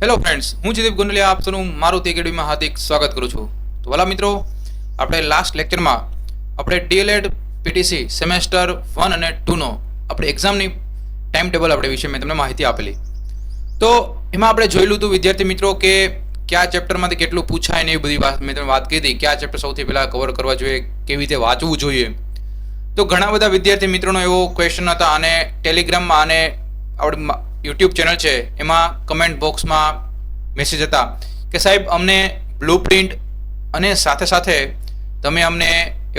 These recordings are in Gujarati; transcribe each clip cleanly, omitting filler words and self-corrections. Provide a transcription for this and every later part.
હેલો ફ્રેન્ડ્સ, હું જયદીપ ગુંડલિયા આપ સૌનું મારુતિ એકેડમીમાં હાર્દિક સ્વાગત કરું છું. તો વાલા મિત્રો, આપણે લાસ્ટ લેક્ચરમાં આપણે ડીએલએડ પીટીસી સેમેસ્ટર 1 અને 2 નો આપણે એક્ઝામની ટાઈમ ટેબલ આપણે વિશે મેં તમને માહિતી આપેલી. તો એમાં આપણે જોયેલું હતું વિદ્યાર્થી મિત્રો કે કયા ચેપ્ટરમાંથી કેટલું પૂછાય ને એ બધી વાત મેં તમને વાત કરી હતી. કયા ચેપ્ટર સૌથી પહેલાં કવર કરવા જોઈએ, કેવી રીતે વાંચવું જોઈએ. તો ઘણા બધા વિદ્યાર્થી મિત્રોનો એવો ક્વેશ્ચન હતા અને ટેલિગ્રામમાં અને આપણે યુટ્યુબ ચેનલ છે એમાં કમેન્ટ બોક્સમાં મેસેજ હતા કે સાહેબ અમને બ્લુ પ્રિન્ટ અને સાથે સાથે તમે અમને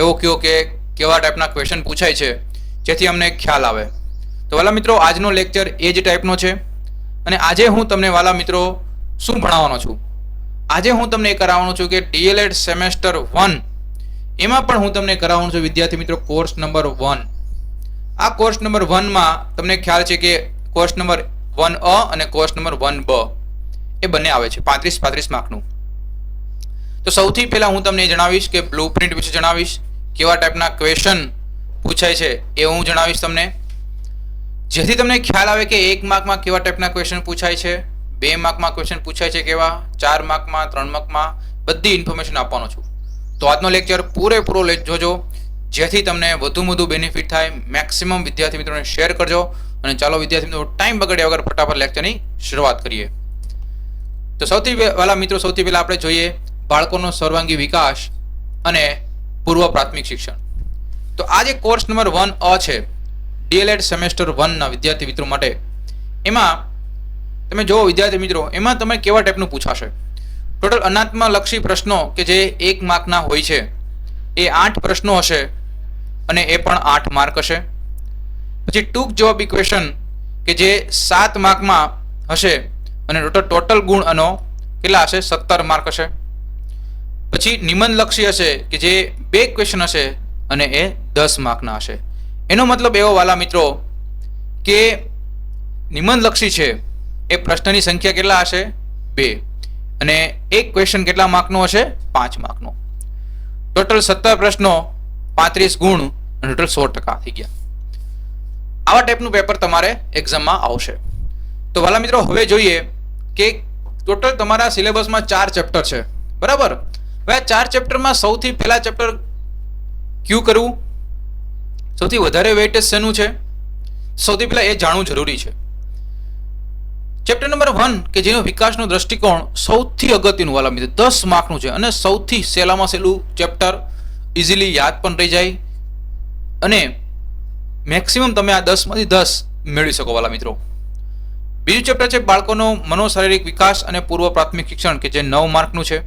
એવો કહો કે કેવા ટાઈપના ક્વેશ્ચન પૂછાય છે જેથી અમને ખ્યાલ આવે. તો વાલા મિત્રો, આજનો લેક્ચર એ જ ટાઈપનો છે અને આજે હું તમને વાલા મિત્રો શું ભણાવવાનો છું. આજે હું તમને એ કરાવવાનો છું કે ડીએલએડ સેમેસ્ટર 1 એમાં પણ હું તમને કરાવવાનો છું વિદ્યાર્થી મિત્રો કોર્સ નંબર 1. આ કોર્સ નંબર 1માં તમને ખ્યાલ છે કે કોર્સ નંબર 1A અને કોર્સ નંબર 1B એ બંને આવે છે 35 માર્કનું. તો સૌથી પહેલા હું તમને જણાવીશ કે બ્લુ પ્રિન્ટ વિશે જણાવીશ, કેવા ટાઈપના ક્વેશ્ચન પૂછાય છે એ હું જણાવીશ તમને, જેથી તમને ખ્યાલ આવે કે 1 માર્કમાં કેવા ટાઈપના ક્વેશ્ચન પૂછાય છે, 2 માર્કમાં ક્વેશ્ચન પૂછાય છે કેવા, 4 માર્કમાં, 3 માર્કમાં, બધી ઇન્ફોર્મેશન આપવાનો છું. તો આજનો લેક્ચર પૂરેપૂરો જોજો જેથી તમને વધુ બેનિફિટ થાય. મેક્સિમમ વિદ્યાર્થી મિત્રોને શેર કરજો અને ચાલો વિદ્યાર્થી મિત્રો ટાઈમ બગાડ્યા વગર ફટાફટ લેક્ચરની શરૂઆત કરીએ. તો સૌથી પહેલા આપણે જોઈએ બાળકોનો સર્વાંગી વિકાસ અને પૂર્વ પ્રાથમિક શિક્ષણ. તો આ જે કોર્સ નંબર 1A છે ડીએલએડ સેમેસ્ટર 1 ના વિદ્યાર્થી મિત્રો માટે, એમાં તમે જુઓ વિદ્યાર્થી મિત્રો, એમાં તમે કેવા ટાઈપનું પૂછાશે. ટોટલ અનાત્મલક્ષી પ્રશ્નો કે જે 1 માર્કના હોય છે એ 8 પ્રશ્નો હશે અને એ પણ 8 માર્ક હશે. પછી ટૂંક જવાબ ઇક્વેશન કે જે 7 માર્કમાં હશે અને ટોટલ ગુણ આનો કેટલા હશે 17 માર્ક હશે. પછી નિબંધલક્ષી હશે કે જે 2 ક્વેશ્ચન હશે અને એ 10 માર્કના હશે. એનો મતલબ એવો વાલા મિત્રો કે નિબંધલક્ષી છે એ પ્રશ્નની સંખ્યા કેટલા હશે 2 અને એક ક્વેશ્ચન કેટલા માર્કનો હશે 5 માર્કનો. ટોટલ 17 પ્રશ્નો, 35 ગુણ અને ટોટલ 100% થઈ ગયા. આવા ટાઈપનું પેપર તમારે એક્ઝામમાં આવશે. તો વાલા મિત્રો, હવે જોઈએ કે ટોટલ તમારા સિલેબસમાં 4 ચેપ્ટર છે, બરાબર. હવે આ 4 ચેપ્ટરમાં સૌથી પહેલા ચેપ્ટર કયું કરવું, સૌથી વધારે વેઇટેજ શેનું છે, સૌથી પહેલા એ જાણવું જરૂરી છે. ચેપ્ટર નંબર 1 કે જેનો વિકાસનો દ્રષ્ટિકોણ સૌથી અગત્યનું વાલા મિત્રો 10 માર્કનું છે અને સૌથી સહેલામાં સહેલું ચેપ્ટર, ઇઝીલી યાદ પણ રહી જાય અને મેક્સિમમ તમે આ 10 માંથી 10 મેળવી શકો વાલા મિત્રો. બીજું ચેપ્ટર છે બાળકોનો મનોશારીરિક વિકાસ અને પૂર્વ પ્રાથમિક શિક્ષણ કે જે 9 માર્કનું છે.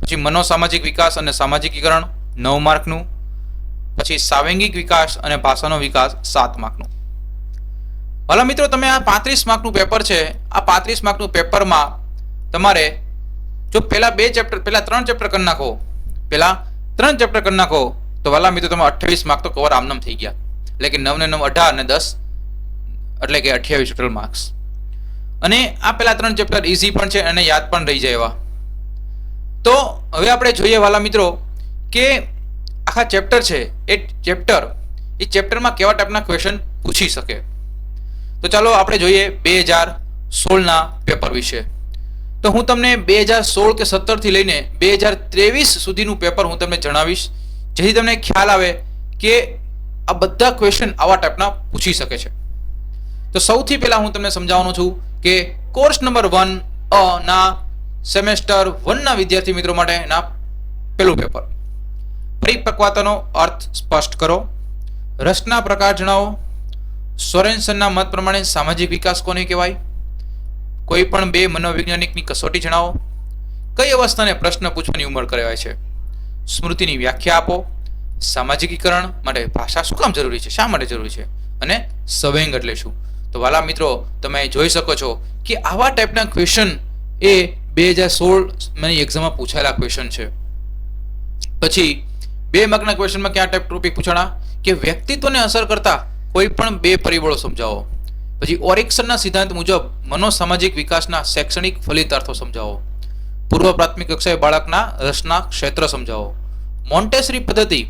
પછી મનોસામાજિક વિકાસ અને સામાજિકીકરણ 9 માર્કનું. પછી સાંવેગિક વિકાસ અને ભાષાનો વિકાસ 7 માર્કનું. વાલા મિત્રો, તમે આ 35 માર્કનું પેપર છે, આ 35 માર્કનું પેપરમાં તમારે જો પહેલા 3 ચેપ્ટર કરી નાખો, તો વાલા મિત્રો તમે 28 માર્ક તો કવર આમનામ થઈ ગયા. એટલે કે 9 ને 9 18 અને 10 એટલે કે 28 ટોટલ માર્ક્સ. અને આ પહેલા 3 ચેપ્ટર ઇઝી પણ છે અને યાદ પણ રહી જાય એવા. તો હવે આપણે જોઈએ વાલા મિત્રો કે આખા ચેપ્ટર છે એ ચેપ્ટરમાં કેવા ટાઈપના ક્વેશ્ચન પૂછી શકે. તો ચાલો આપણે જોઈએ 2016ના પેપર વિશે. તો હું તમને 2016 કે 17 થી લઈને 2023 સુધીનું પેપર હું તમને જણાવીશ, જેથી તમને ખ્યાલ આવે કે આ બધા ક્વેશ્ચન આવા ટાઈપના પૂછી શકે છે. તો સૌથી પહેલા હું તમને સમજાવવાનો છું કે કોર્સ નંબર 1A ના સેમેસ્ટર 1 ના વિદ્યાર્થી મિત્રો માટેના પહેલું પેપર. પરિપક્વતાનો અર્થ સ્પષ્ટ કરો, રસના પ્રકાર જણાવો, સોરેનસનના મત પ્રમાણે સામાજિક વિકાસ કોને કહેવાય, કોઈ પણ 2 મનોવૈજ્ઞાનિકની કસોટી જણાવો, કઈ અવસ્થાને પ્રશ્ન પૂછવાની ઉંમર કહેવાય છે, સ્મૃતિની વ્યાખ્યા આપો, સામાજિકીકરણ માટે ભાષા શું કામ જરૂરી છે, શા માટે જરૂરી છે, અને સંવેગ એટલે શું. તો વાલા મિત્રો, તમે જોઈ શકો છો કે આવા ટાઈપના ક્વેશ્ચન એ 2016 એક્ઝામમાં પૂછાયેલા ક્વેશ્ચન છે. પછી 2 માર્કના ક્વેશ્ચનમાં કયા ટાઈપ ટોપિક પૂછાણા કે વ્યક્તિત્વને અસર કરતા કોઈ પણ 2 પરિબળો સમજાવો. પછી ઓરિક્સનના સિદ્ધાંત મુજબ મનોસામાજિક વિકાસના શૈક્ષણિક ફલિતાર્થો સમજાવો. પૂર્વ પ્રાથમિક કક્ષાએ બાળકના રસના ક્ષેત્ર સમજાવો. મોન્ટેસરી પદ્ધતિ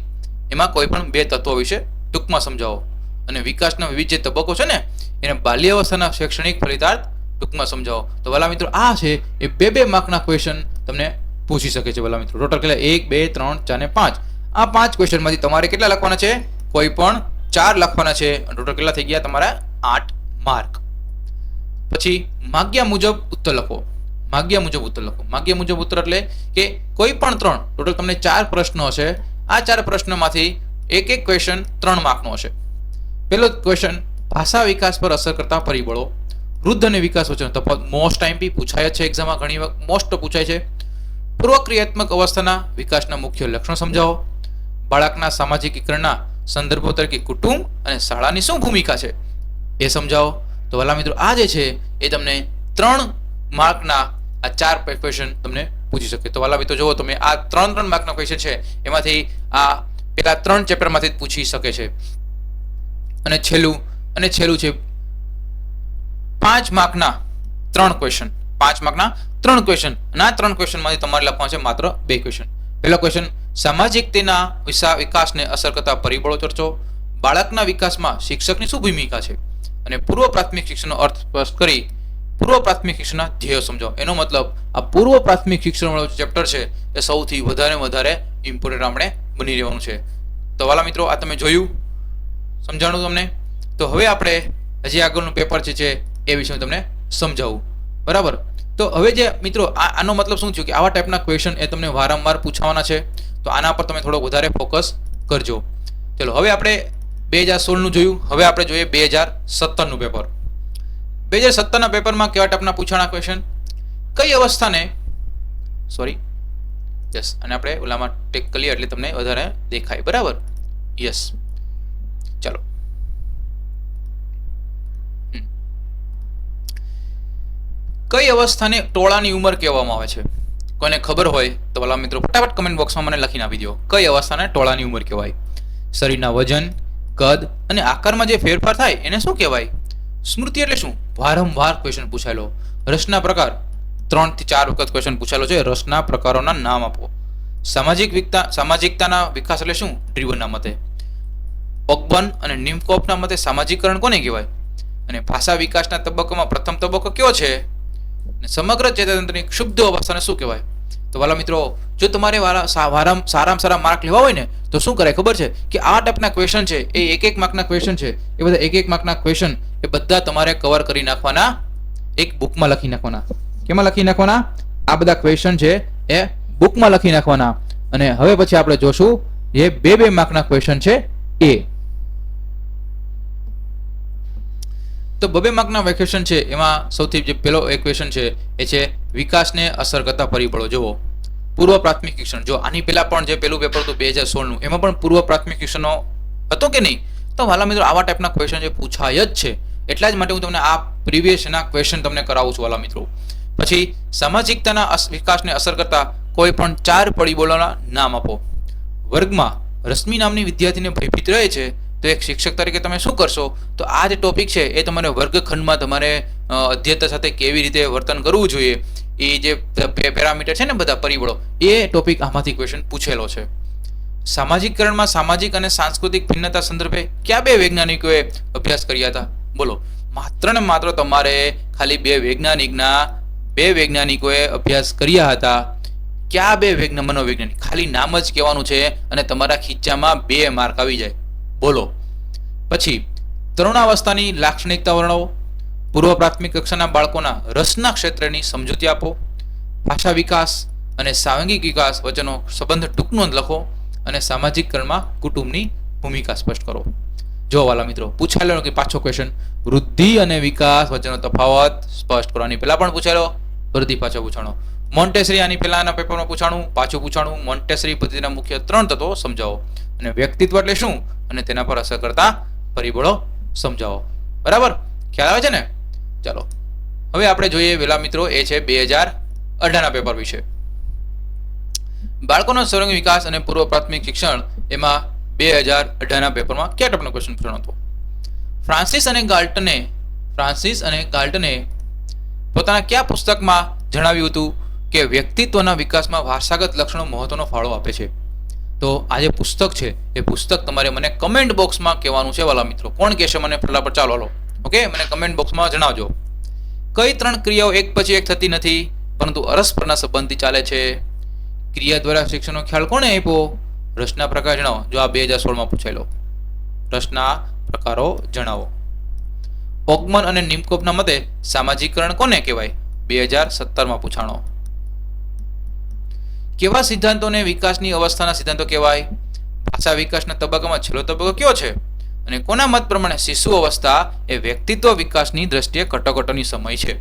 એમાં કોઈ પણ 2 તત્વો વિશે ટૂંકમાં સમજાવો. અને વિકાસના વિવિધ જે તબક્કો છે ને એને બાલ્યાવસ્થાના શૈક્ષણિક ફલિતાર્થ ટૂંકમાં સમજાવો. તો વાલા મિત્રો આ છે એ 2 માર્કના ક્વેશ્ચન તમને પૂછી શકે છે વાલા મિત્રો. ટોટલ કેટલા 1 2 3 4 અને 5. આ 5 ક્વેશ્ચનમાંથી તમારે કેટલા લખવાના છે? કોઈ પણ 4 લખવાના છે. ટોટલ કેટલા થઈ ગયા તમારા? 8 માર્ક. પછી માગ્યા મુજબ ઉત્તર લખો. માગ્યા મુજબ ઉત્તર લખો. માગ્યા મુજબ ઉત્તર એટલે કે કોઈ પણ 3, ટોટલ તમને 4 પ્રશ્નો હશે. આ 4 પ્રશ્નોમાંથી એક ક્વેશ્ચન 3 માર્કનો હશે. પહેલો ક્વેશ્ચન, ભાષા વિકાસ પર અસર કરતા પરિબળો. વૃદ્ધ અને વિકાસ વચ્ચેનો તફાવત મોસ્ટ ટાઈમ પૂછાય છે એક્ઝામમાં, ઘણી વખત મોસ્ટ પૂછાય છે. પૂર્વક્રિયાત્મક અવસ્થાના વિકાસના મુખ્ય લક્ષણો સમજાવો. બાળકના સામાજિકીકરણના સંદર્ભો તરીકે કુટુંબ અને શાળાની શું ભૂમિકા છે એ સમજાવો. તો વાલા મિત્રો આ જે છે એ તમને 3 માર્કના આ 4 ક્વેશ્ચન તમને પૂછી શકે. તો વાલા મિત્રો જુઓ તમે આ 3 માર્કના ક્વેશ્ચન છે એમાંથી આ પેલા 3 ચેપ્ટરમાંથી પૂછી શકે છે. અને છેલ્લું છે 5 માર્કના 3 ક્વેશ્ચન. 5 માર્કના 3 ક્વેશ્ચન. અને આ 3 ક્વેશ્ચનમાંથી તમારે લખવાનું છે માત્ર 2 ક્વેશ્ચન. પહેલો ક્વેશ્ચન, સામાજિકતાના વિકાસને અસર કરતા પરિબળો ચર્ચો. બાળકના વિકાસમાં શિક્ષકની શું ભૂમિકા છે? અને પૂર્વ પ્રાથમિક શિક્ષણનો અર્થ સ્પષ્ટ કરી પૂર્વ પ્રાથમિક શિક્ષણના ધ્યેયો સમજાવો. એનો મતલબ આ પૂર્વ પ્રાથમિક શિક્ષણ વાળું ચેપ્ટર છે એ સૌથી વધારે ઇમ્પોર્ટન્ટ આપણે બની રહેવાનું છે. તો વાલા મિત્રો આ તમે જોયું, સમજાણું તમને. તો હવે આપણે હજી આગળનું પેપર છે એ વિશે તમને સમજાવું. બરાબર. તો હવે જે મિત્રો આનો મતલબ શું થયું કે આવા ટાઈપના ક્વેશ્ચન એ તમને વારંવાર પૂછવાના છે. તો આના પર તમે થોડો વધારે ફોકસ કરજો. ચલો હવે આપણે 2016નું જોયું. હવે આપણે જોઈએ 2017નું પેપર. 2017ના પેપરમાં કેવા ટાઈપના પૂછાણા ક્વેશ્ચન? કઈ અવસ્થાને અને આપણે ઓલામાં ટેક કરીએ એટલે તમને વધારે દેખાય. બરાબર. યસ. ચલો કઈ અવસ્થાને ટોળાની ઉંમર કહેવામાં આવે છે? કોઈને ખબર હોય તો વાલા મિત્રો ફટાફટ કમેન્ટ બોક્સમાં મને લખીને આપી દો. કઈ અવસ્થાને ટોળાની ઉંમર કહેવાય? શરીરના વજન, કદ અને આકારમાં જે ફેરફાર થાય એને શું કહેવાય? સ્મૃતિ એટલે શું? વારંવાર ક્વેશ્ચન પૂછાયેલો. રસના પ્રકાર 3 થી 4 વખત ક્વેશ્ચન પૂછાયેલો છે. રસના પ્રકારોના નામ આપો. સામાજિકતાના વિકાસ એટલે શું? ડ્રીવનના મતે. ઓકબર્ન અને નિમકોફના મતે સામાજિકરણ કોને કહેવાય? અને ભાષા વિકાસના તબક્કામાં પ્રથમ તબક્કો કયો છે? અને સમગ્ર ચેતાતંત્રની ક્ષુબ્ધ અવસ્થાને શું કહેવાય? તો વાલા મિત્રો જો તમારે સારામાં સારા માર્ક લેવા હોય ને તો શું કરાય ખબર છે કે આ ટાઈપના ક્વેશ્ચન છે એ 1 માર્કના ક્વેશ્ચન છે. એ બધા 1 માર્કના ક્વેશ્ચન એ બધા તમારે કવર કરી નાખવાના, એક બુકમાં લખી નાખવાના. કેમાં લખી નાખવાના? આ બધા ક્વેશ્ચન છે એ બુકમાં લખી નાખવાના. અને હવે પછી આપણે જોશું એ 2 માર્કના ક્વેશ્ચન છે એ. તો 2 માર્કના ક્વેશ્ચન છે એમાં સૌથી જે પહેલો એક ક્વેશ્ચન છે એ છે વિકાસને અસર કરતા પરિબળો. જુઓ પૂર્વ પ્રાથમિક શિક્ષણ. જો આની પહેલા પણ જે પહેલું પેપર હતું 2016નું એમાં પણ પૂર્વ પ્રાથમિક શિક્ષણનો હતો કે નહીં? તો વાલા મિત્રો આવા ટાઈપના ક્વેશ્ચન જે પૂછાય જ છે. એટલા જ માટે હું તમને આ પ્રીવિયસના ક્વેશ્ચન તમને કરાવું છું વાલા મિત્રો. પછી સામાજિકતાના વિકાસને અસર કરતા કોઈ પણ 4 પરિબળોના નામ આપો. વર્ગમાં રશ્મિ નામની વિદ્યાર્થીને ભયભીત રહે છે તો એક શિક્ષક તરીકે તમે શું કરશો? તો આ જે ટોપિક છે એ તમારે વર્ગખંડમાં તમારે અધ્યયતા સાથે કેવી રીતે વર્તન કરવું જોઈએ એ જે પેરામીટર છે ને બધા પરિબળો એ ટોપિક આમાંથી ક્વેશ્ચન પૂછેલો છે. સામાજિકરણમાં સામાજિક અને સાંસ્કૃતિક ભિન્નતા સંદર્ભે કયા 2 વૈજ્ઞાનિકોએ અભ્યાસ કર્યા હતા? બોલો. માત્ર ને માત્ર તમારે ખાલી 2 વૈજ્ઞાનિકોએ અભ્યાસ કર્યા હતા. કયા 2 મનોવૈજ્ઞાનિક? ખાલી નામ જ કહેવાનું છે અને તમારા ખીચામાં 2 માર્ક આવી જાય. બોલો. પછી તરુણાવસ્થાની લાક્ષણિકતા વર્ણવો. પૂર્વ પ્રાથમિક કક્ષાના બાળકોના રસના ક્ષેત્રની સમજૂતી આપો. ભાષા વિકાસ અને સાંવેગિક વિકાસ વચ્ચેનો સંબંધ ટૂંકનો લખો. અને સામાજિકરણમાં કુટુંબની ભૂમિકા સ્પષ્ટ કરો. જો વાલા મિત્રો પૂછાયેલો કે પાછો ક્વેશ્ચન વૃદ્ધિ અને વિકાસ વચ્ચેનો તફાવત સ્પષ્ટ કરો. આની પહેલા પણ પૂછાયેલો, ફરીથી પાછો પૂછાણો. મોન્ટેસરી આની પહેલાના પેપરમાં પૂછાણું, પાછું પૂછાણું. મોન્ટેસરી પદ્ધતિના મુખ્ય 3 તત્વો સમજાવો. અને વ્યક્તિત્વ એટલે શું અને તેના પર અસર કરતા પરિબળો સમજાવો. બરાબર ખ્યાલ આવે છે ને? ચાલો હવે આપણે જોઈએ વેલા મિત્રો એ છે 2018ના પેપર વિશે. બાળકોનો સર્વાંગી વિકાસ અને પૂર્વ પ્રાથમિક શિક્ષણ એમાં 2018ના પેપરમાં કયા ટાઈપનો ક્વેશ્ચન પૂછાણો હતો? ફ્રાન્સિસ અને ગાલ્ટને પોતાના કયા પુસ્તકમાં જણાવ્યું હતું કે વ્યક્તિત્વના વિકાસમાં વારસાગત લક્ષણો મહત્વનો ફાળો આપે છે? તો આ જે પુસ્તક છે એ પુસ્તક તમારે મને કમેન્ટ બોક્સમાં કહેવાનું છે વાલા મિત્રો. કોણ કહેશે મને ફટાફટ? ચાલો હાલો ઓકે મને કમેન્ટ બોક્સમાં જણાવજો. કઈ 3 ક્રિયાઓ એક પછી એક થતી નથી પરંતુ અરસપરના સંબંધથી ચાલે છે? ક્રિયા દ્વારા શિક્ષણનો ખ્યાલ કોણે આપ્યો? રસના પ્રકાર જણાવો. જો આ 2016 પૂછાયેલો. રસના પ્રકારો જણાવો. ઓકમન અને નિમકોપના મતે સામાજિકરણ કોને કહેવાય? 2017 પૂછાણો. કેવા સિદ્ધાંતોને વિકાસની અવસ્થાના સિદ્ધાંતો કહેવાય? ભાષા વિકાસના તબક્કામાં છેલ્લો તબક્કો કયો છે? અને કોના મત પ્રમાણે શિશુ અવસ્થા એ વ્યક્તિત્વ વિકાસની દ્રષ્ટિએ કટોકટોની સમય છે?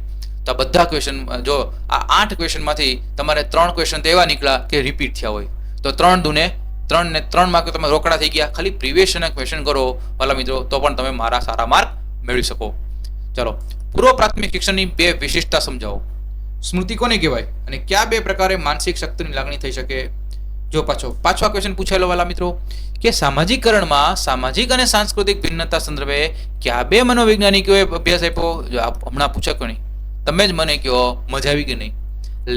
તો આ બધા ક્વેશ્ચન, જો આ 8 ક્વેશ્ચનમાંથી તમારે 3 ક્વેશ્ચન તો એવા નીકળ્યા કે રિપીટ થયા હોય, તો 3 માર્ક તમે રોકડા થઈ ગયા. ખાલી પ્રિવિયસના ક્વેશ્ચન કરો વાલા મિત્રો, તો પણ તમે મારા સારા માર્ક મેળવી શકો. ચાલો, પૂર્વ પ્રાથમિક શિક્ષણની 2 વિશિષ્ટતા સમજાવો. સ્મૃતિ કોને કહેવાય અને કયા 2 પ્રકારે માનસિક શક્તિની લાગણી થઈ શકે? જો પાછો ક્વેશ્ચન પૂછાયેલો વાલા મિત્રો કે સામાજિકરણમાં સામાજિક અને સાંસ્કૃતિક ભિન્નતા સંદર્ભે કયા 2 મનોવૈજ્ઞાનિકોએ અભ્યાસ આપ્યો? જો હમણાં પૂછાય કે નહીં, તમે જ મને કહો મજા આવી કે નહીં?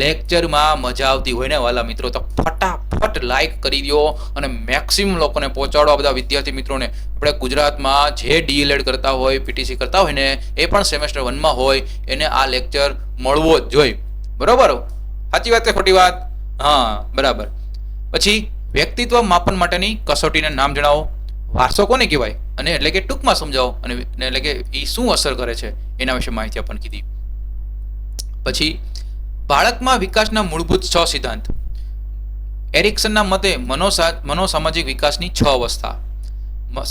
લેક્ચરમાં મજા આવતી હોય ને વાલા મિત્રો, તો ફટાફટ લાઈક કરી દો અને મેક્સિમમ લોકોને પહોંચાડો. બધા વિદ્યાર્થી મિત્રોને, આપણે ગુજરાતમાં જે ડીએલએડ કરતા હોય, પીટીસી કરતા હોય ને, એ પણ સેમેસ્ટર 1માં હોય, એને આ લેક્ચર મળવો જ જોઈએ. બરોબર? સાચી વાત કે ખોટી વાત? હા, બરાબર. પછી વ્યક્તિત્વ માપન માટેની કસોટીના નામ જણાવો. વારસો કોને કહેવાય અને એટલે કે ટૂંકમાં સમજાવો, અને એટલે કે એ શું અસર કરે છે એના વિશે માહિતી આપણને કીધી. પછી બાળકમાં વિકાસના મૂળભૂત 6 સિદ્ધાંત. એરિક્સનના મતે મનોસામાજિક વિકાસની 6 અવસ્થા,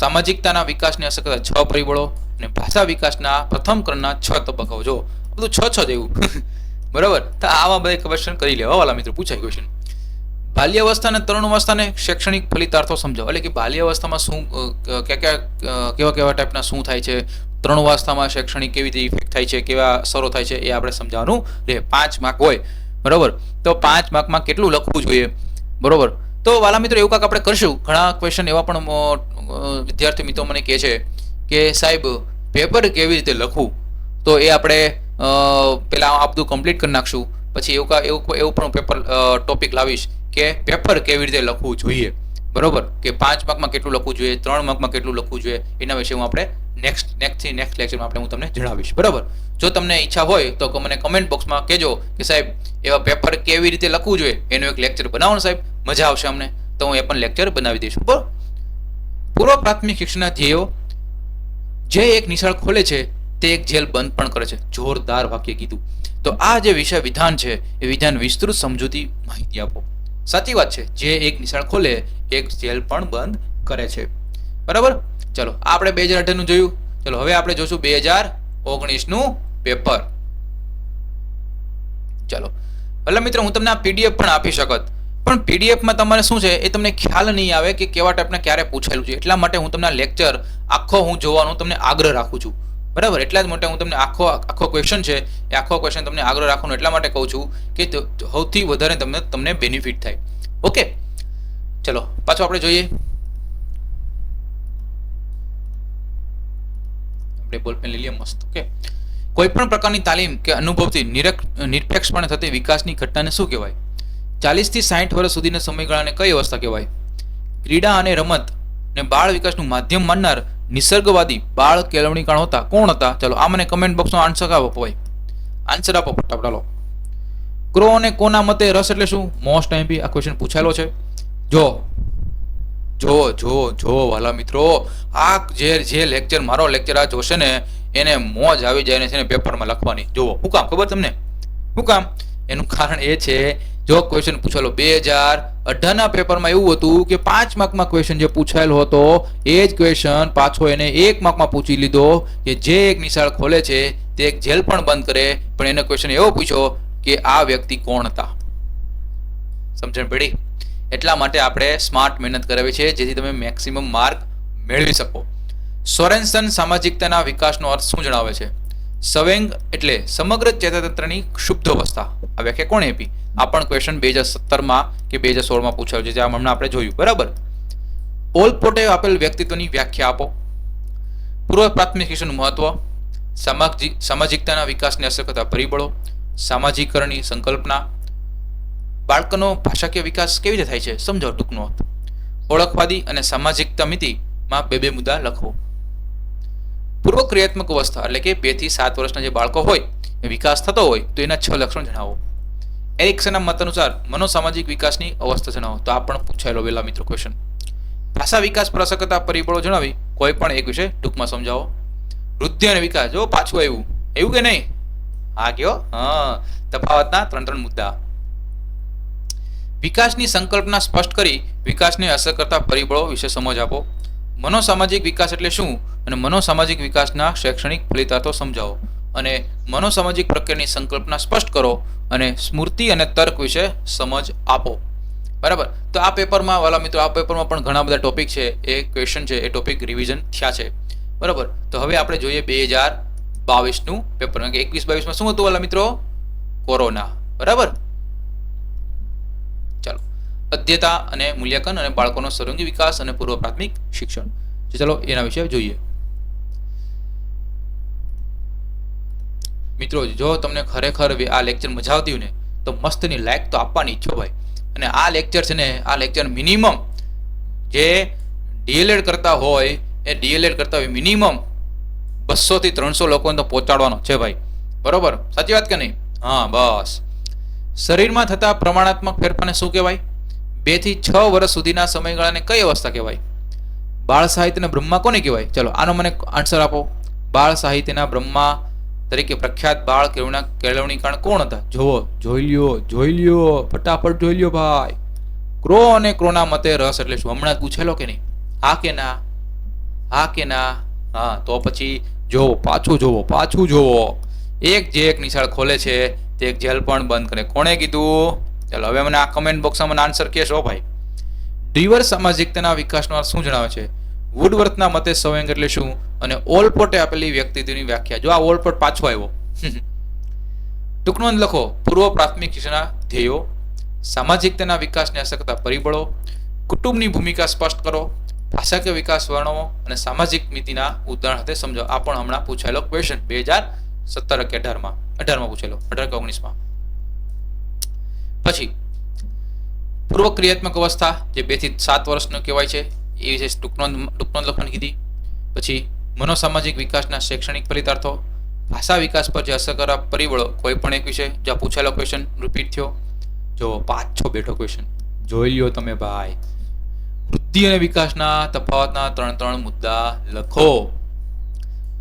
સામાજિકતાના વિકાસની અસર કરતા 6 પરિબળો અને ભાષા વિકાસના પ્રથમ ક્રમના 6 તબક્કાઓ. જો બધું 6 જેવું. બરાબર? તો આવા બધા ક્વેશ્ચન કરી લેવા વાલા મિત્રો, પૂછાય ક્વેશ્ચન. બાલ્યાવસ્થા અને તરુણાવસ્થાને શૈક્ષણિક ફલિતાર્થો સમજાવો. એટલે કે બાલ્યાવસ્થામાં શું કેવા ટાઈપના શું થાય છે, તરુણાવસ્થામાં શૈક્ષણિક કેવી રીતે ઇફેક્ટ થાય છે, કેવા અસરો થાય છે, એ આપણે સમજાવવાનું રહે. 5 માર્ક હોય, બરોબર? તો 5 માર્કમાં કેટલું લખવું જોઈએ? બરોબર? તો વાલા મિત્રો એવું કાંક આપણે કરશું. ઘણા ક્વેશ્ચન એવા પણ વિદ્યાર્થી મિત્રો મને કહે છે કે સાહેબ પેપર કેવી રીતે લખવું, તો એ આપણે પહેલાં આ બધું કમ્પ્લીટ કરી નાખશું. પછી એવું પણ પેપર ટોપિક લાવીશ કે પેપર કેવી રીતે લખવું જોઈએ. બરોબર? કે 5 માર્કમાં કેટલું લખવું જોઈએ, 3 માર્કમાં કેટલું લખવું જોઈએ, એના વિશે હું આપણે નેક્સ્ટ લેક્ચરમાં આપણે હું તમને જણાવીશ. બરાબર? જો તમને ઈચ્છા હોય તો મને કમેન્ટ બોક્સમાં કહેજો કે સાહેબ એવા પેપર કેવી રીતે લખવું જોઈએ, એનું એક લેક્ચર બનાવો ને સાહેબ, મજા આવશે અમને, તો હું એ પણ લેક્ચર બનાવી દઈશું. બરાબર? પૂર્વ પ્રાથમિક શિક્ષણના ધ્યેયો. જે એક નિશાળ ખોલે છે તે એક જેલ બંધ પણ કરે છે. જોરદાર વાક્ય કીધું. તો આ જે વિષય વિધાન છે એ વિધાન વિસ્તૃત સમજૂતી માહિતી આપો. સાચી વાત છે, જે એક નિશાળ ખોલે એક જેલ પણ બંધ કરે છે. બરાબર? ચલો, આપણે 2018 નું જોયું. ચલો, હવે આપણે જોશું 2019 નું પેપર. ચલો, એટલે મિત્રો હું તમને આ પીડીએફ પણ આપી શકત, પણ પીડીએફમાં તમારે શું છે એ તમને ખ્યાલ નહીં આવે કે કેવા ટાઈપના ક્યારે પૂછાયેલું છે. એટલા માટે હું તમને આ લેક્ચર આખો હું જોવાનું તમને આગ્રહ રાખું છું. બરાબર? એટલા જ માટે હું તમને આખો ક્વેશ્ચન છે એ આખો ક્વેશ્ચન તમને આગ્રહ રાખવાનું એટલા માટે કહું છું કે સૌથી વધારે તમને બેનિફિટ થાય. ઓકે, ચલો પાછો આપણે જોઈએ. આપણે બોલપેન લઈ લઈએ મસ્ત. ઓકે, કોઈ પણ પ્રકારની તાલીમ કે અનુભવથી નિરપેક્ષપણે થતી વિકાસની ઘટનાને શું કહેવાય? 40 થી 60 વર્ષ સુધીના સમયગાળાને કઈ અવસ્થા કહેવાય? ક્રીડા અને રમત ને બાળ વિકાસનું માધ્યમ માનનાર નિસર્ગવાદી બાળ કેળવણીકાળ હતા કોણ હતા? ચલો, આ મને કમેન્ટ બોક્સમાં આન્સર આપો. આન્સર આપો ફટાફટ. ચાલો, ક્રો અને કોના મતે રસ એટલે શું? મોસ્ટ આઈએમપી આ ક્વેશ્ચન પૂછાયેલો છે. જો વાલા મિત્રો, આ જે લેક્ચર મારો લેક્ચર આ જોશે ને એને મોજ આવી જાય ને છે ને પેપરમાં લખવાની. જુઓ, શું કામ ખબર તમને? શું કામ? એનું કારણ એ છે, જો ક્વેશ્ચન પૂછાયેલો 2018 ના પેપરમાં એવું હતું કે 5 માર્કમાં ક્વેશ્ચન જે પૂછાયેલો હતો એ જ ક્વેશ્ચન પાછો એને 1 માર્કમાં પૂછી લીધો કે જે એક નિશાળ ખોલે છે તે એક જેલ પણ બંધ કરે. પણ એને ક્વેશ્ચન એવો પૂછ્યો કે આ વ્યક્તિ કોણ હતા. સમજણ પડી? એટલા માટે આપણે સ્માર્ટ મહેનત કરાવી છે જેથી તમે મેક્સિમમ માર્ક મેળવી શકો. સોરેન્સન સામાજિકતાના વિકાસનો અર્થ શું જણાવે છે? સવેંગ એટલે સમગ્ર ચેતાતંત્રની ક્ષુબ્ધ અવસ્થા. આ વ્યાખ્યા કોણે આપી? આ પણ ક્વેશ્ચન 2017માં કે 2016માં પૂછાયું છે, જે હમણાં આપણે જોયું. બરાબર? ઓલપોર્ટે આપેલ વ્યક્તિત્વની વ્યાખ્યા આપો. પૂર્વ પ્રાથમિક શિક્ષણનું મહત્વ, સામાજિકતાના વિકાસને અસર કરતા પરિબળો, સામાજિકરણની સંકલ્પના, બાળકોનો ભાષાકીય વિકાસ કેવી રીતે થાય છે સમજો ટૂંકનો અર્થ, ઓળખવાદી અને સામાજિકતા મિતિમાં 2 મુદ્દા લખો. પૂર્વ ક્રિયાત્મક અવસ્થા એટલે કે 2 થી 7 વર્ષના જે બાળકો હોય વિકાસ થતો હોય તો એના 6 લક્ષણ જણાવો. એરિક્સનના મત અનુસાર મનોસામાજિક વિકાસની અવસ્થા જણાવો. તો આ પણ પૂછાયેલો વેલા મિત્રો ક્વેશ્ચન. ભાષા વિકાસ પર અસર કરતા પરિબળો જણાવી કોઈ પણ એક વિશે ટૂંકમાં સમજાવો. વૃદ્ધિ અને વિકાસ, જો પાછું આવ્યું એવું કે નહીં? હા કયો? હા, તફાવતના 3 મુદ્દા. વિકાસની સંકલ્પના સ્પષ્ટ કરી વિકાસને અસર કરતા પરિબળો વિશે સમજ આપો. મનોસામાજિક વિકાસ એટલે શું અને મનોસામાજિક વિકાસના શૈક્ષણિક ફલિતાર્થો સમજાવો. અને મનોસામાજિક પ્રક્રિયાની સંકલ્પના સ્પષ્ટ કરો અને સ્મૃતિ અને તર્ક વિશે સમજ આપો. બરાબર. તો આ પેપરમાં વાલા મિત્રો, આ પેપરમાં પણ ઘણા બધા ટોપિક છે, એ ક્વેશ્ચન છે, એ ટોપિક રિવિઝન થયા છે. બરાબર. તો હવે આપણે જોઈએ 2022નું પેપર. 21-22માં શું હતું વાલા મિત્રો? કોરોના. બરાબર. ચાલો, અધ્યતા અને મૂલ્યાંકન અને બાળકોનો સર્વાંગી વિકાસ અને પૂર્વ પ્રાથમિક શિક્ષણ. ચલો એના વિશે જોઈએ. મિત્રો, જો તમને ખરેખર આ લેક્ચર મજા આવતી હોય ને તો મસ્તની લાઈક તો આપવાની ઈચ્છો ભાઈ. અને આ લેક્ચર છે ને, આ લેક્ચર મિનિમમ જે ડીએલએડ કરતા હોય એ ડીએલએડ કરતા હોય મિનિમમ 200 થી 300 લોકોને તો પહોંચાડવાનો છે ભાઈ. બરોબર, સાચી વાત કે નહીં? હા, બસ. શરીરમાં થતા પ્રમાણાત્મક ફેરફારને શું કહેવાય? 2 થી 6 વર્ષ સુધીના સમયગાળાને કઈ અવસ્થા કહેવાય? બાળ સાહિત્યના બ્રહ્મા કોને કહેવાય? ચલો આનો મને આન્સર આપો. બાળ સાહિત્યના બ્રહ્મા તરીકે પ્રખ્યાત બાળ કેળવણીકાર કોણ હતા? જોઈ લ્યો, ફટાફટ જોઈ લ્યો ભાઈ. ક્રો અને ક્રોના મતે રસ એટલે શું? હમણાં પૂછેલો કે નહીં? હા કે ના? હા કે ના? હા, તો પછી જોવો, પાછું જોવો. એક નિશાળ ખોલે છે તે એક જેલ પણ બંધ કરે. કોણે કીધું? ચાલો હવે મને આ કમેન્ટ બોક્સમાં મને આન્સર કહેશો ભાઈ. ડ્રીવર સામાજિકતાના વિકાસનો અર્થ શું જણાવે છે? વુડવર્થના મતે સંવેગ એટલે શું? અને ઓલપોર્ટે આપેલી વ્યક્તિત્વની વ્યાખ્યા. જો આ ઓલપોર્ટ પાછો આવ્યો. ટૂંક નોંધ લખો. પૂર્વ પ્રાથમિક શિક્ષણના ધ્યેયો, સામાજિકતાના વિકાસને અસર કરતા પરિબળો, કુટુંબની ભૂમિકા સ્પષ્ટ કરો, ભાષાકીય વિકાસ વર્ણવો અને સામાજિક નીતિના ઉદાહરણ સાથે સમજો. આ પણ હમણાં પૂછાયેલો ક્વેશ્ચન 2017 કે 18માં પૂછેલો, 18 કે 19માં. પછી પૂર્વ ક્રિયાત્મક અવસ્થા જે 2 થી 7 વર્ષનો કહેવાય છે, એ વિશે ટૂંક નોંધ લખવાની કીધી. પછી મનોસામાજિક વિકાસના શૈક્ષણિક ફલિતાર્થો, ભાષા વિકાસ પર જે અસર કરતા પરિબળો, કોઈ પણ એક વિષય જ્યાં પૂછેલો ક્વેશ્ચન રિપીટ થયો. જો પાછો બેઠો ક્વેશ્ચન જોઈ લ્યો તમે ભાઈ. વૃદ્ધિ અને વિકાસના તફાવતના 3 મુદ્દા લખો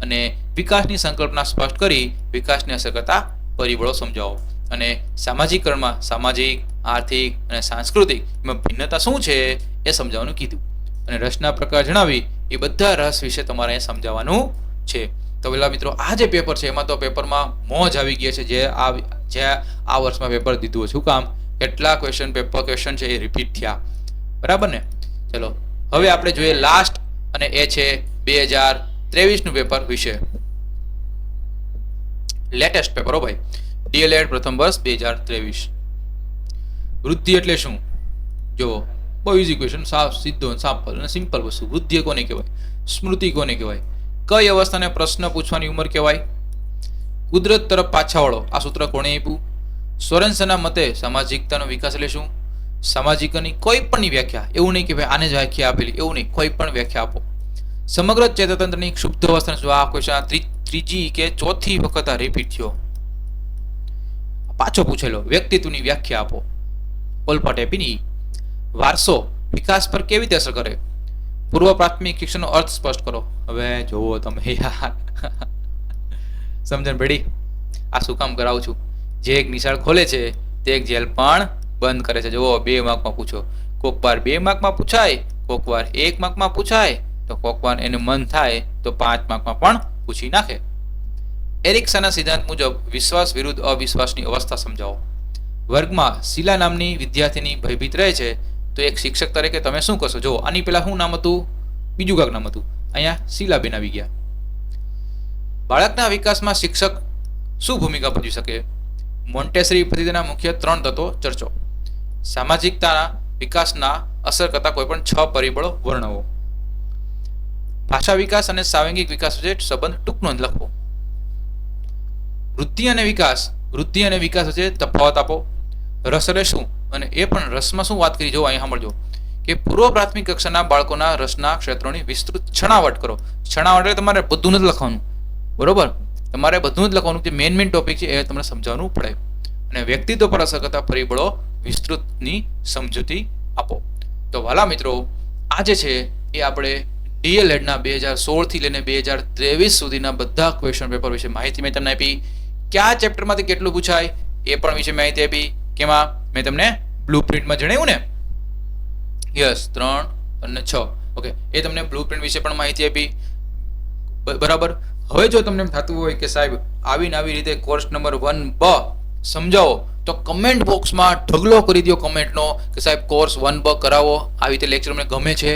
અને વિકાસની સંકલ્પના સ્પષ્ટ કરી વિકાસને અસર કરતા પરિબળો સમજાવો. અને સામાજિકરણમાં સામાજિક, આર્થિક અને સાંસ્કૃતિક એમાં ભિન્નતા શું છે એ સમજાવવાનું કીધું. અને રસના પ્રકાર જણાવી એ બધા રસ વિશે તમારે અહીંયા સમજાવવાનું છે. તો પેલા મિત્રો, આ જે પેપર છે એમાં તો પેપરમાં મોજ આવી ગઈ છે. જે આ વર્ષમાં પેપર દીધું છે. શું કામ? કેટલા ક્વેશ્ચન છે એ રિપીટ થયા. બરાબર ને? ચલો હવે આપણે જોઈએ લાસ્ટ, અને એ છે 2023નું પેપર વિશે. લેટેસ્ટ પેપર હો ભાઈ. ડીએલએડ પ્રથમ વર્ષ 2023. વૃદ્ધિ એટલે શું? જો બહુ ઇઝી ક્વેશ્ચન, સાફ સીધો અને સિમ્પલ વસ્તુ. વૃદ્ધિ કોને કહેવાય? સ્મૃતિ કોને કહેવાય? કઈ અવસ્થાને પ્રશ્ન પૂછવાની ઉંમર કહેવાય? કુદરત તરફ પાછા વળો, આ સૂત્ર કોણે આપ્યું? સોરેન્સનના મતે સામાજિકતાનો વિકાસ એટલે શું? સામાજિકની કોઈ પણની વ્યાખ્યા, એવું નહીં કે ભાઈ આને જ વ્યાખ્યા આપેલી, એવું નહીં, કોઈ પણ વ્યાખ્યા આપો. સમગ્ર ચેતાતંત્રની ક્ષુબ્ધ અવસ્થાને શું? આ ક્વેશ્ચન ત્રીજી કે ચોથી વખત આ રિપીટ થયો, પાછો પૂછેલો. વ્યક્તિત્વની વ્યાખ્યા આપો. ઓલપોર્ટે આપીની. વારસો વિકાસ પર કેવી રીતે અસર કરે? પૂર્વ પ્રાથમિક શિક્ષણનો અર્થ સ્પષ્ટ કરો. હવે જોવો તમે યાર, સમજણ પડી? આ શું કામ કરાવું છું? જે એક નિશાળ ખોલે છે તે એક જેલ પણ બંધ કરે છે. જુઓ, 2 માર્કમાં પૂછો. કોક વાર 2 માર્કમાં પૂછાય, કોક વાર 1 માર્કમાં પૂછાય, તો કોક વાર એનું મન થાય તો 5 માર્કમાં પણ પૂછી નાખે. એરિક્સનના સિદ્ધાંત મુજબ વિશ્વાસ વિરુદ્ધ અવિશ્વાસની અવસ્થા સમજાવો. વર્ગમાં શીલા નામની વિદ્યાર્થીની ભયભીત રહે છે, તો એક શિક્ષક તરીકે તમે શું કરશો? જો આની પહેલા શું નામ હતું? બીજું કાંક નામ હતું. અહીંયા શીલાબેન આવી ગયા. બાળકના વિકાસમાં શિક્ષક શું ભૂમિકા ભજવી શકે? મોન્ટેસરી પદ્ધતિના મુખ્ય 3 તત્વો ચર્ચો. સામાજિકતાના વિકાસના અસર કરતા કોઈ પણ 6 પરિબળો વર્ણવો. ભાષા વિકાસ અને સાંવેગિક વિકાસ વચ્ચે સંબંધ ટૂંક નોંધ લખો. વૃદ્ધિ અને વિકાસ વચ્ચે તફાવત આપો. રસ એટલે શું? અને એ પણ રસમાં શું વાત કરી? જો અહીં સાંભળજો કે પૂર્વ પ્રાથમિક કક્ષાના બાળકોના રસના ક્ષેત્રોની વિસ્તૃત છણાવટ કરો. છણાવટ એટલે તમારે બધું નથી લખવાનું, બરોબર? તમારે બધું જ લખવાનું, જે મેઇન ટોપિક છે એ તમને સમજાવવાનું પડે. અને વ્યક્તિત્વ પર અસર કરતા પરિબળો વિસ્તૃતની સમજૂતી આપો. તો વાલા મિત્રો, આ જે છે એ આપણે ડીએલએડના 2016 થી લઈને 2023 સુધીના બધા ક્વેશ્ચન પેપર વિશે માહિતી મેં તમને આપી. કયા ચેપ્ટરમાંથી કેટલું પૂછાય એ પણ વિશે માહિતી આપી. કેમાં મેં તમને બ્લુપ્રિન્ટમાં જણાવ્યું ને, યસ 3 અને 6. ઓકે, એ તમને બ્લુપ્રિન્ટ વિશે પણ માહિતી આપી. બરાબર. હવે જો તમને એમ થતું હોય કે સાહેબ આવી રીતે કોર્સ નંબર 1B સમજાવો, તો કમેન્ટ બોક્સમાં ઢગલો કરી દો કમેન્ટનો કે સાહેબ કોર્સ 1B કરાવો, આવી રીતે લેક્ચર મને ગમે છે.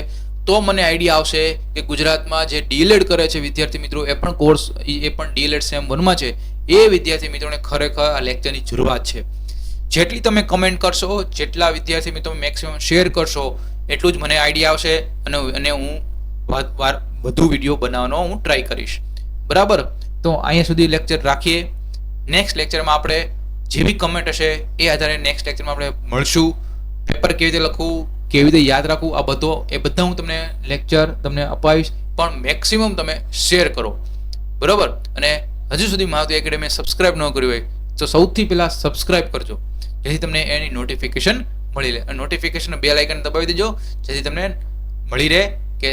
તો મને આઈડિયા આવશે કે ગુજરાતમાં જે ડીએલએડ કરે છે વિદ્યાર્થી મિત્રો, એ પણ કોર્સ એ પણ ડીએલએડ સેમ 1માં છે, એ વિદ્યાર્થી મિત્રોને ખરેખર આ લેક્ચરની જરૂરિયાત છે. જેટલી તમે કમેન્ટ કરશો, જેટલા વિદ્યાર્થી મિત્રો મેક્સિમમ શેર કરશો, એટલું જ મને આઈડિયા આવશે અને હું વધુ વિડીયો બનાવવાનો હું ટ્રાય કરીશ. બરાબર. તો અહીંયા સુધી લેક્ચર રાખીએ. નેક્સ્ટ લેક્ચરમાં આપણે જે બી કમેન્ટ હશે એ આધારે નેક્સ્ટ લેક્ચરમાં આપણે મળશું. પેપર કેવી રીતે લખવું, કેવી રીતે યાદ રાખવું, આ બધા હું તમને લેક્ચર તમને અપાવીશ. પણ મેક્સિમમ તમે શેર કરો. બરાબર. અને હજુ સુધી મારુતિ એકેડમી સબસ્ક્રાઇબ ન કર્યું હોય તો સૌથી પહેલા સબસ્ક્રાઇબ કરજો, જેથી તમને એની નોટિફિકેશન મળી રહે. અને નોટિફિકેશન બેલ આઇકન દબાવી દેજો, જેથી તમને મળી રહે કે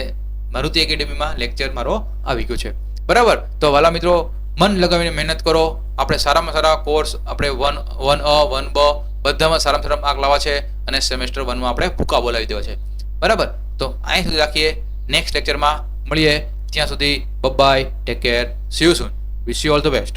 મારુતિ એકેડમીમાં લેક્ચર મારો આવી ગયો છે. બરાબર. તો વાલા મિત્રો, મન લગાવીને મહેનત કરો. આપણે સારામાં સારા કોર્સ આપણે 1A 1B બધામાં સારામાં સારા માર્ક લાવવા છે અને સેમેસ્ટર 1માં આપણે ભૂકા બોલાવી દેવા છે. બરાબર. તો અહીં સુધી રાખીએ. નેક્સ્ટ લેક્ચરમાં મળીએ. ત્યાં સુધી bye, take care, see you soon, wish you all the best.